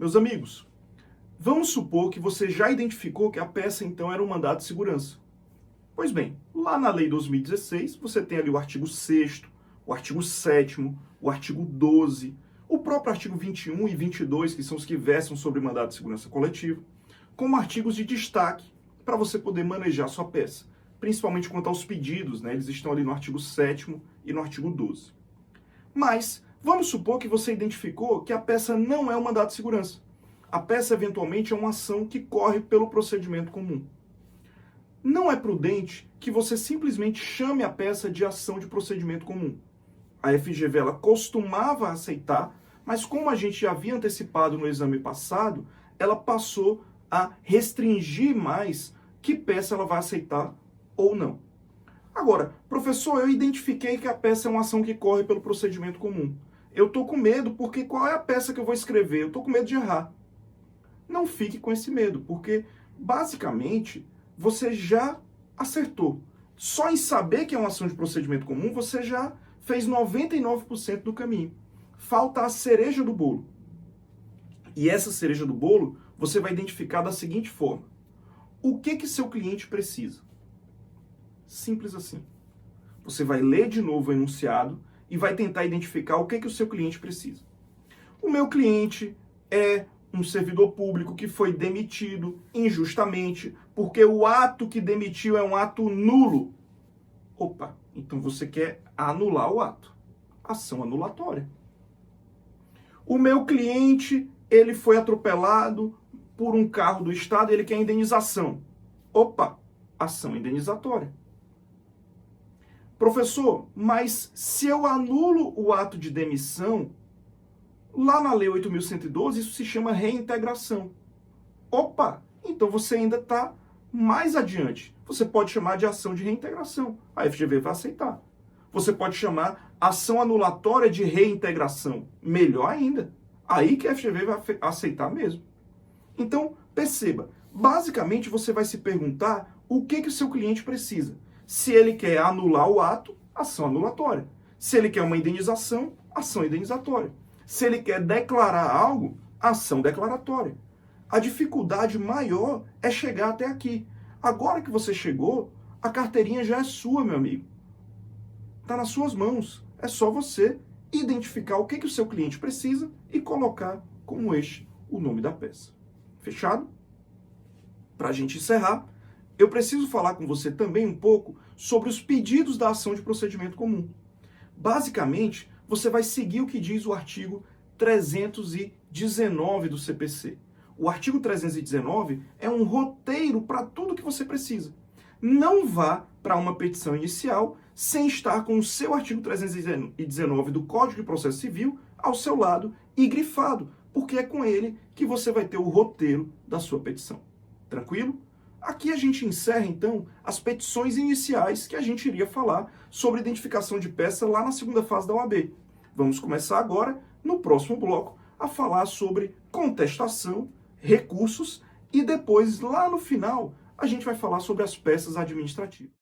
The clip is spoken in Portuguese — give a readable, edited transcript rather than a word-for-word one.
Meus amigos, vamos supor que você já identificou que a peça então era um mandado de segurança. Pois bem, lá na Lei 2016, você tem ali o artigo 6º, o artigo 7º, o artigo 12, o próprio artigo 21 e 22, que são os que versam sobre mandado de segurança coletiva, como artigos de destaque para você poder manejar sua peça, principalmente quanto aos pedidos, né? Eles estão ali no artigo 7º e no artigo 12. Mas vamos supor que você identificou que a peça não é um mandado de segurança. A peça, eventualmente, é uma ação que corre pelo procedimento comum. Não é prudente que você simplesmente chame a peça de ação de procedimento comum. A FGV ela costumava aceitar, mas como a gente já havia antecipado no exame passado, ela passou a restringir mais que peça ela vai aceitar ou não. Agora, professor, eu identifiquei que a peça é uma ação que corre pelo procedimento comum. Eu estou com medo porque qual é a peça que eu vou escrever? Eu estou com medo de errar. Não fique com esse medo, porque basicamente você já acertou. Só em saber que é uma ação de procedimento comum, você já fez 99% do caminho. Falta a cereja do bolo. E essa cereja do bolo você vai identificar da seguinte forma: o que seu cliente precisa? Simples assim. Você vai ler de novo o enunciado e vai tentar identificar o que o seu cliente precisa. O meu cliente é um servidor público que foi demitido injustamente porque o ato que demitiu é um ato nulo. Opa, então você quer anular o ato. Ação anulatória. O meu cliente, ele foi atropelado por um carro do Estado e ele quer indenização. Opa, ação indenizatória. Professor, mas se eu anulo o ato de demissão, lá na Lei 8.112, isso se chama reintegração. Opa, então você ainda está mais adiante. Você pode chamar de ação de reintegração. A FGV vai aceitar. Você pode chamar ação anulatória de reintegração. Melhor ainda. Aí que a FGV vai aceitar mesmo. Então, perceba, basicamente você vai se perguntar o que o seu cliente precisa. Se ele quer anular o ato, ação anulatória. Se ele quer uma indenização, ação indenizatória. Se ele quer declarar algo, ação declaratória. A dificuldade maior é chegar até aqui. Agora que você chegou, a carteirinha já é sua, meu amigo. Está nas suas mãos. É só você identificar o que o seu cliente precisa e colocar como este o nome da peça. Fechado? Para a gente encerrar, eu preciso falar com você também um pouco sobre os pedidos da ação de procedimento comum. Basicamente, você vai seguir o que diz o artigo 319 do CPC. O artigo 319 é um roteiro para tudo que você precisa. Não vá para uma petição inicial sem estar com o seu artigo 319 do Código de Processo Civil ao seu lado e grifado, porque é com ele que você vai ter o roteiro da sua petição. Tranquilo? Aqui a gente encerra, então, as petições iniciais que a gente iria falar sobre identificação de peça lá na segunda fase da OAB. Vamos começar agora, no próximo bloco, a falar sobre contestação, recursos e depois, lá no final, a gente vai falar sobre as peças administrativas.